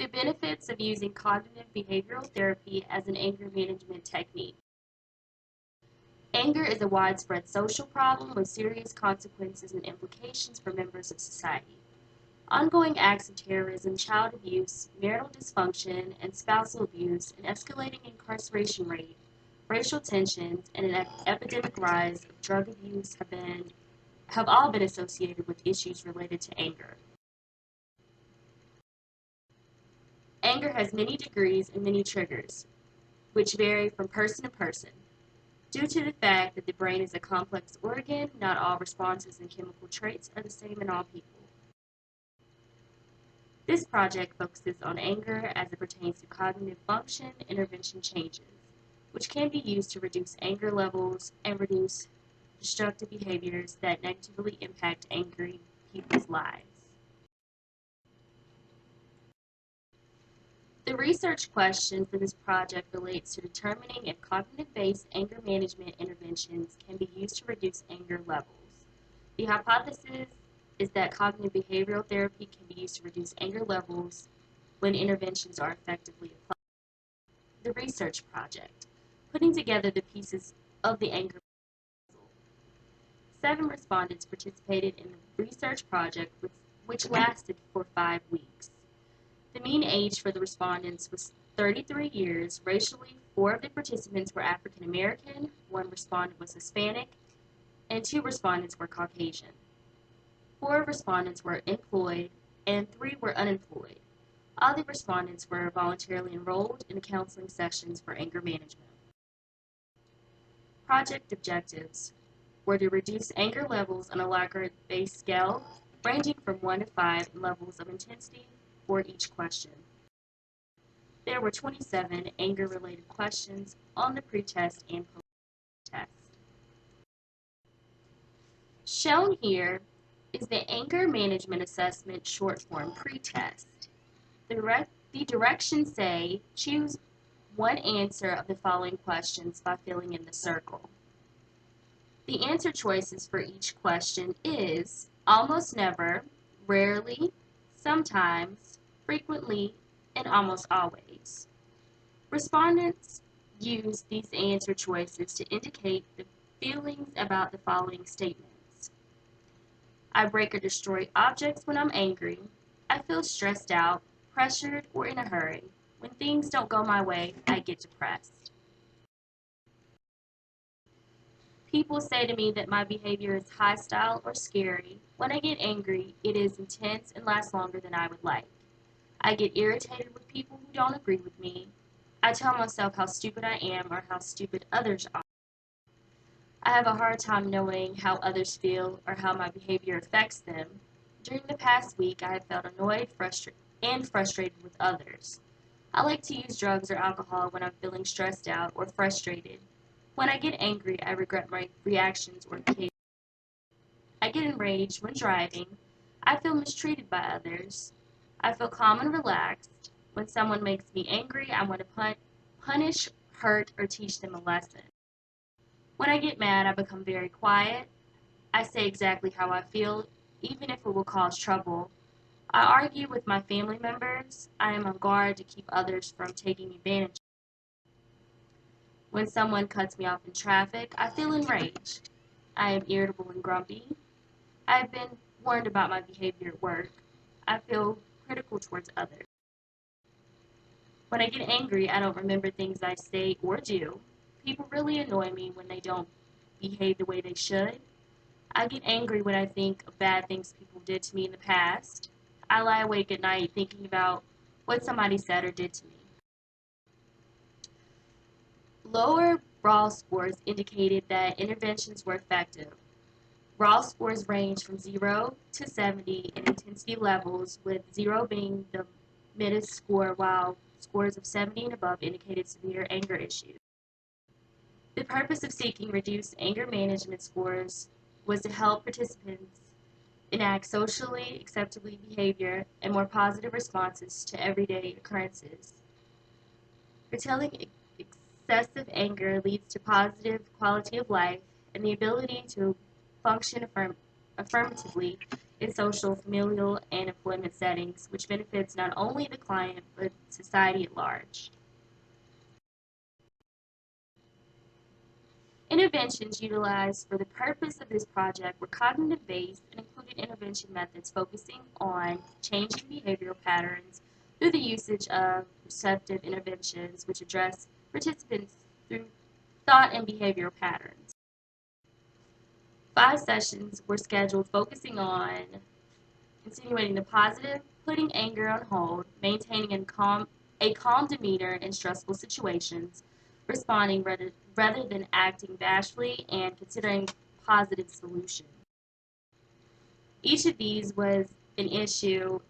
The benefits of using cognitive behavioral therapy as an anger management technique. Anger is a widespread social problem with serious consequences and implications for members of society. Ongoing acts of terrorism, child abuse, marital dysfunction, and spousal abuse, an escalating incarceration rate, racial tensions, and an epidemic rise of drug abuse have all been associated with issues related to anger. Anger has many degrees and many triggers, which vary from person to person. Due to the fact that the brain is a complex organ, not all responses and chemical traits are the same in all people. This project focuses on anger as it pertains to cognitive function intervention changes, which can be used to reduce anger levels and reduce destructive behaviors that negatively impact angry people's lives. The research question for this project relates to determining if cognitive-based anger management interventions can be used to reduce anger levels. The hypothesis is that cognitive behavioral therapy can be used to reduce anger levels when interventions are effectively applied. The research project, putting together the pieces of the anger puzzle. 7 respondents participated in the research project, which lasted for 5 weeks. The mean age for the respondents was 33 years. Racially, 4 of the participants were African American, 1 respondent was Hispanic, and 2 respondents were Caucasian. 4 respondents were employed, and 3 were unemployed. All the respondents were voluntarily enrolled in counseling sessions for anger management. Project objectives were to reduce anger levels on a Likert-based scale, ranging from 1 to 5 in levels of intensity for each question. There were 27 anger-related questions on the pretest and post-test. Shown here is the Anger Management Assessment short form pretest. The directions say choose one answer of the following questions by filling in the circle. The answer choices for each question is almost never, rarely, sometimes, frequently, and almost always. Respondents use these answer choices to indicate the feelings about the following statements. I break or destroy objects when I'm angry. I feel stressed out, pressured, or in a hurry. When things don't go my way, I get depressed. People say to me that my behavior is hostile or scary. When I get angry, it is intense and lasts longer than I would like. I get irritated with people who don't agree with me. I tell myself how stupid I am or how stupid others are. I have a hard time knowing how others feel or how my behavior affects them. During the past week, I have felt annoyed, frustrated with others. I like to use drugs or alcohol when I'm feeling stressed out or frustrated. When I get angry, I regret my reactions or behavior. I get enraged when driving. I feel mistreated by others. I feel calm and relaxed. When someone makes me angry, I want to punish, hurt, or teach them a lesson. When I get mad, I become very quiet. I say exactly how I feel, even if it will cause trouble. I argue with my family members. I am on guard to keep others from taking advantage. When someone cuts me off in traffic, I feel enraged. I am irritable and grumpy. I have been warned about my behavior at work. I feel critical towards others. When I get angry, I don't remember things I say or do. People really annoy me when they don't behave the way they should. I get angry when I think of bad things people did to me in the past. I lie awake at night thinking about what somebody said or did to me. Lower RAL scores indicated that interventions were effective. RAL scores range from 0 to 70 in intensity levels, with 0 being the middest score, while scores of 70 and above indicated severe anger issues. The purpose of seeking reduced anger management scores was to help participants enact socially acceptable behavior and more positive responses to everyday occurrences. Curtailing excessive anger leads to positive quality of life and the ability to function affirmatively in social, familial, and employment settings, which benefits not only the client but society at large. Interventions utilized for the purpose of this project were cognitive-based and included intervention methods focusing on changing behavioral patterns through the usage of receptive interventions, which address participants through thought and behavioral patterns. 5 sessions were scheduled focusing on insinuating the positive, putting anger on hold, maintaining a calm demeanor in stressful situations, responding rather than acting bashfully, and considering positive solutions. Each of these was an issue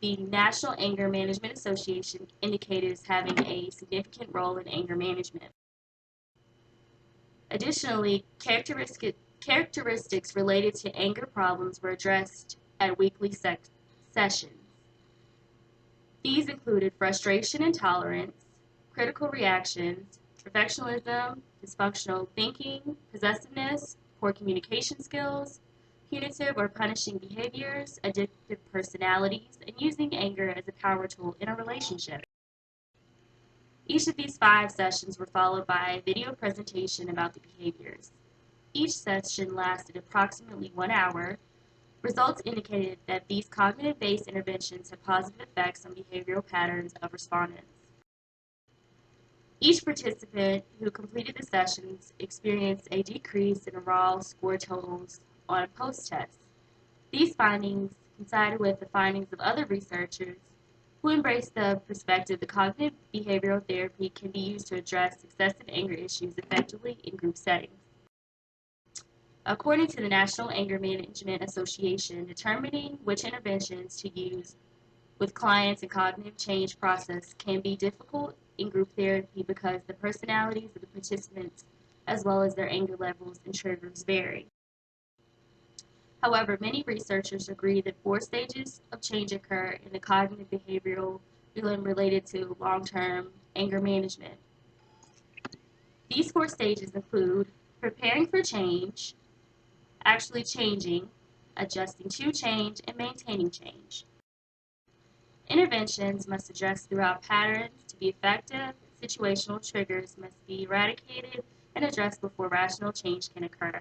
the National Anger Management Association indicated as having a significant role in anger management. Additionally, characteristics related to anger problems were addressed at weekly sessions. These included frustration and tolerance, critical reactions, perfectionism, dysfunctional thinking, possessiveness, poor communication skills, punitive or punishing behaviors, addictive personalities, and using anger as a power tool in a relationship. Each of these 5 sessions were followed by a video presentation about the behaviors. Each session lasted approximately 1 hour. Results indicated that these cognitive-based interventions had positive effects on behavioral patterns of respondents. Each participant who completed the sessions experienced a decrease in raw score totals on post-tests. These findings coincided with the findings of other researchers who embraced the perspective that cognitive behavioral therapy can be used to address excessive anger issues effectively in group settings. According to the National Anger Management Association, determining which interventions to use with clients in cognitive change process can be difficult in group therapy because the personalities of the participants as well as their anger levels and triggers vary. However, many researchers agree that 4 stages of change occur in the cognitive behavioral related to long-term anger management. These 4 stages include preparing for change, actually changing, adjusting to change, and maintaining change. Interventions must address throughout patterns to be effective. Situational triggers must be eradicated and addressed before rational change can occur.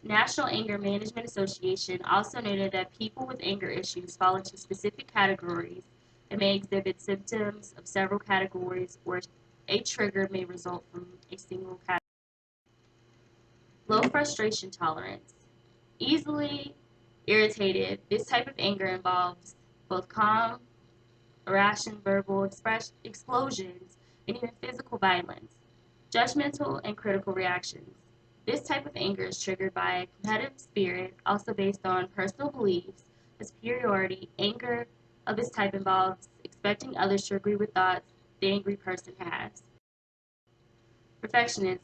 National Anger Management Association also noted that people with anger issues fall into specific categories and may exhibit symptoms of several categories, or a trigger may result from a single category. Low frustration tolerance. Easily irritated, this type of anger involves both calm, irrational verbal explosions, and even physical violence. Judgmental and critical reactions. This type of anger is triggered by a competitive spirit, also based on personal beliefs of superiority. Anger of this type involves expecting others to agree with thoughts the angry person has. Perfectionism.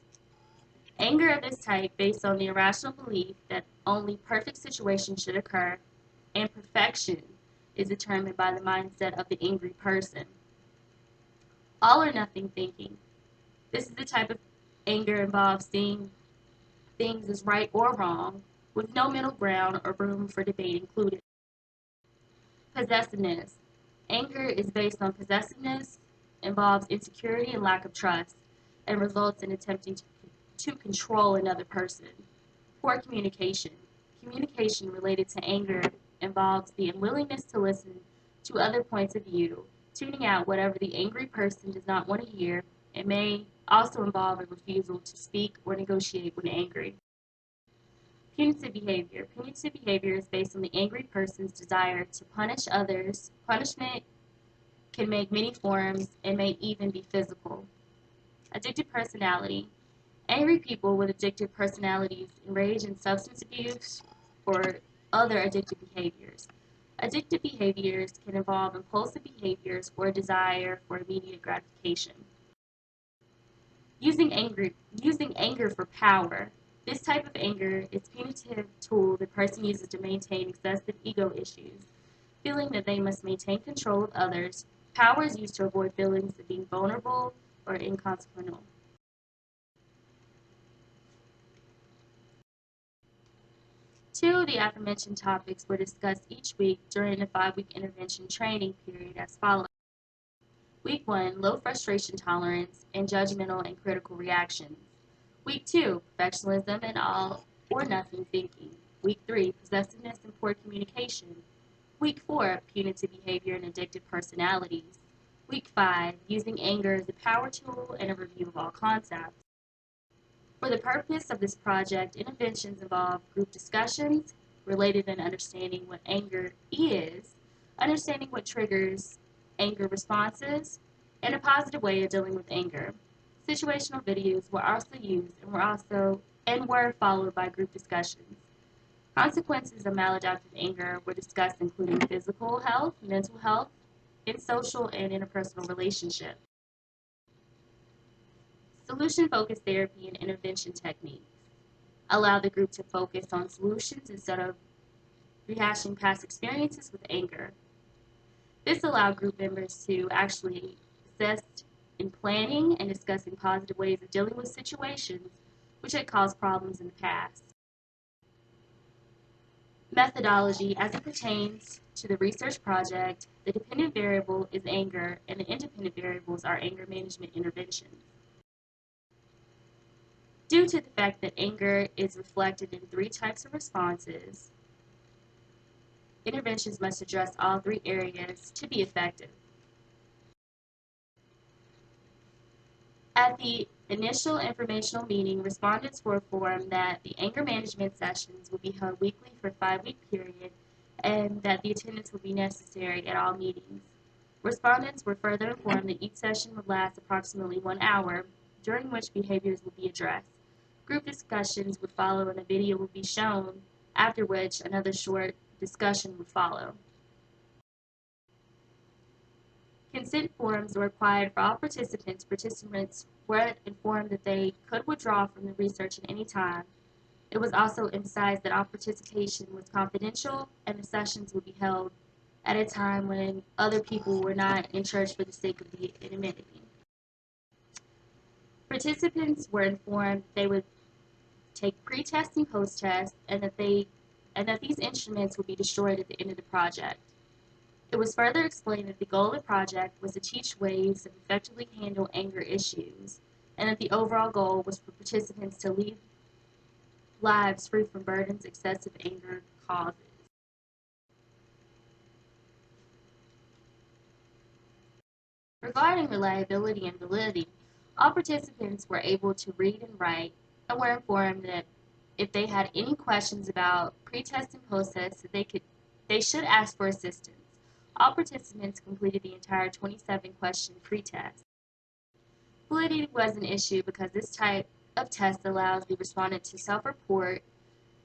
Anger of this type based on the irrational belief that only perfect situations should occur, and perfection is determined by the mindset of the angry person. All or nothing thinking. This is the type of anger involves seeing things as right or wrong, with no middle ground or room for debate included. Possessiveness. Anger is based on possessiveness, involves insecurity and lack of trust, and results in attempting to control another person. Poor communication. Communication related to anger involves the unwillingness to listen to other points of view, tuning out whatever the angry person does not want to hear. It may also involve a refusal to speak or negotiate when angry. Punitive behavior. Punitive behavior is based on the angry person's desire to punish others. Punishment can make many forms and may even be physical. Addictive personality. Angry people with addictive personalities engage in substance abuse or other addictive behaviors. Addictive behaviors can involve impulsive behaviors or a desire for immediate gratification. Using anger for power. This type of anger is a punitive tool the person uses to maintain excessive ego issues, feeling that they must maintain control of others. Power is used to avoid feelings of being vulnerable or inconsequential. Two of the aforementioned topics were discussed each week during the 5-week intervention training period as follows. Week 1, low frustration tolerance and judgmental and critical reactions. Week 2, perfectionism and all or nothing thinking. Week 3, possessiveness and poor communication. Week 4, punitive behavior and addictive personalities. Week 5, using anger as a power tool and a review of all concepts. For the purpose of this project, interventions involve group discussions related and understanding what anger is, understanding what triggers anger responses, and a positive way of dealing with anger. Situational videos were also used and were followed by group discussions. Consequences of maladaptive anger were discussed, including physical health, mental health, and social and interpersonal relationships. Solution-focused therapy and intervention techniques allow the group to focus on solutions instead of rehashing past experiences with anger. This allowed group members to actually assist in planning and discussing positive ways of dealing with situations which had caused problems in the past. Methodology as it pertains to the research project, the dependent variable is anger and the independent variables are anger management interventions. Due to the fact that anger is reflected in 3 types of responses, interventions must address all 3 areas to be effective. At the initial informational meeting, respondents were informed that the anger management sessions would be held weekly for a 5-week period and that the attendance would be necessary at all meetings. Respondents were further informed that each session would last approximately 1 hour, during which behaviors would be addressed. Group discussions would follow and a video would be shown, after which another short discussion would follow. Consent forms were required for all participants. Participants were informed that they could withdraw from the research at any time. It was also emphasized that all participation was confidential and the sessions would be held at a time when other people were not in church for the sake of the anonymity. Participants were informed they would take pre-test and post-test and that these instruments would be destroyed at the end of the project. It was further explained that the goal of the project was to teach ways to effectively handle anger issues, and that the overall goal was for participants to lead lives free from burdens excessive anger causes. Regarding reliability and validity, all participants were able to read and write and were informed that if they had any questions about pre-test and post-test, they should ask for assistance. All participants completed the entire 27-question pre-test. Validity was an issue because this type of test allows the respondent to self-report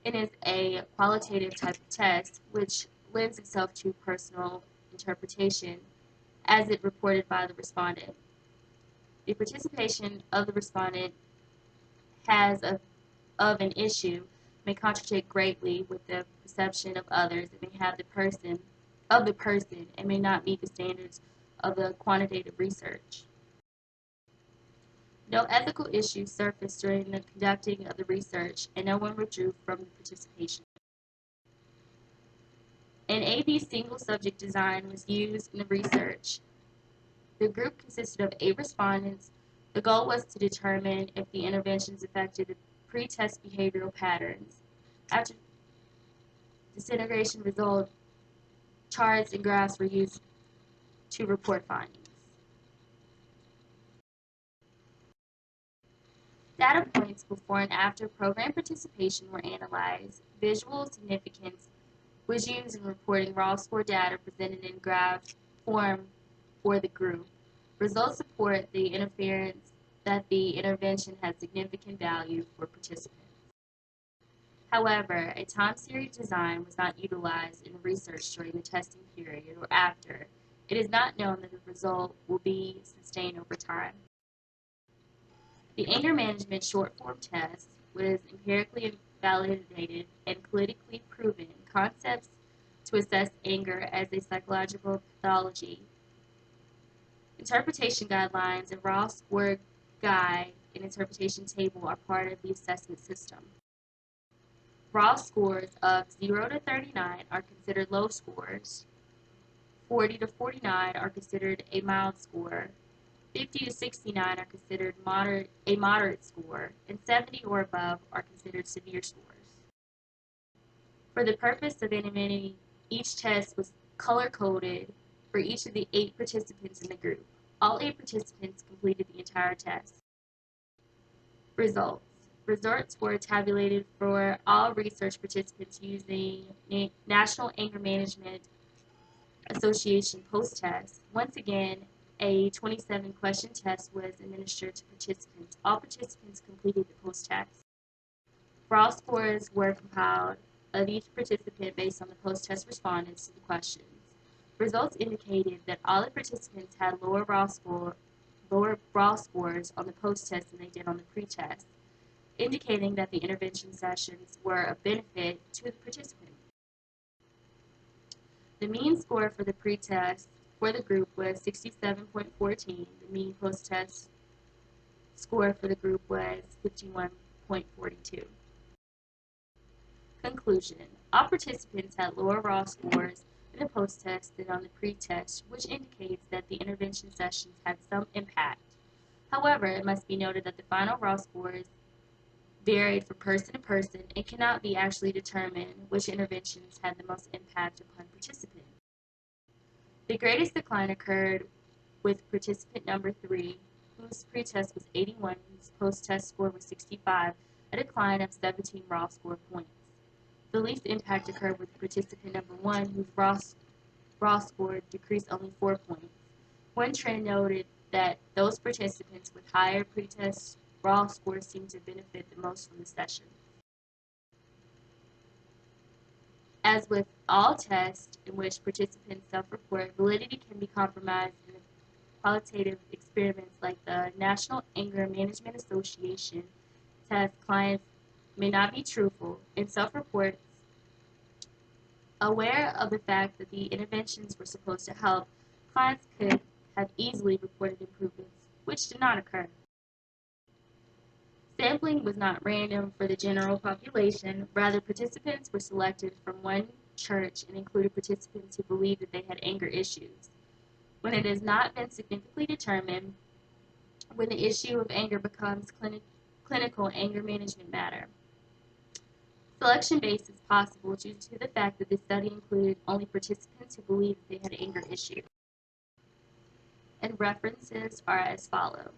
and is a qualitative type of test which lends itself to personal interpretation as it reported by the respondent. The participation of the respondent of an issue may contradict greatly with the perception of others. It may have the person and may not meet the standards of the quantitative research. No ethical issues surfaced during the conducting of the research, and no one withdrew from the participation. An A-B single subject design was used in the research. The group consisted of 8 respondents. The goal was to determine if the interventions affected the pre-test behavioral patterns. After disintegration result, charts and graphs were used to report findings. Data points before and after program participation were analyzed. Visual significance was used in reporting raw score data presented in graph form for the group. Results support the inference that the intervention has significant value for participants. However, a time series design was not utilized in research during the testing period or after. It is not known that the result will be sustained over time. The anger management short form test was empirically validated and clinically proven concepts to assess anger as a psychological pathology. Interpretation guidelines and raw score guide and interpretation table are part of the assessment system. Raw scores of 0 to 39 are considered low scores, 40 to 49 are considered a mild score, 50 to 69 are considered a moderate score, and 70 or above are considered severe scores. For the purpose of anonymity, each test was color-coded for each of the 8 participants in the group. All 8 participants completed the entire test. Results. Results were tabulated for all research participants using National Anger Management Association post-test. Once again, a 27-question test was administered to participants. All participants completed the post-test. Raw scores were compiled of each participant based on the post-test respondents to the questions. Results indicated that all the participants had lower raw scores on the post-test than they did on the pre-test, indicating that the intervention sessions were of benefit to the participant. The mean score for the pre-test for the group was 67.14. The mean post-test score for the group was 51.42. Conclusion. All participants had lower raw scores in the post-test than on the pre-test, which indicates that the intervention sessions had some impact. However, it must be noted that the final raw scores varied from person to person and cannot be actually determined which interventions had the most impact upon participants. The greatest decline occurred with participant number 3, whose pretest was 81, whose post-test score was 65, a decline of 17 raw score points. The least impact occurred with participant number 1, whose raw score decreased only 4 points. One trend noted that those participants with higher pretest raw scores seemed to benefit the most from the session. As with all tests in which participants self-report, validity can be compromised in qualitative experiments like the National Anger Management Association test. Clients may not be truthful in self-reports. Aware of the fact that the interventions were supposed to help, clients could have easily reported improvements, which did not occur. Sampling was not random for the general population. Rather, participants were selected from one church and included participants who believed that they had anger issues. When it has not been significantly determined, when the issue of anger becomes clinical anger management matter. Selection base is possible due to the fact that the study included only participants who believed they had anger issues. And references are as follows.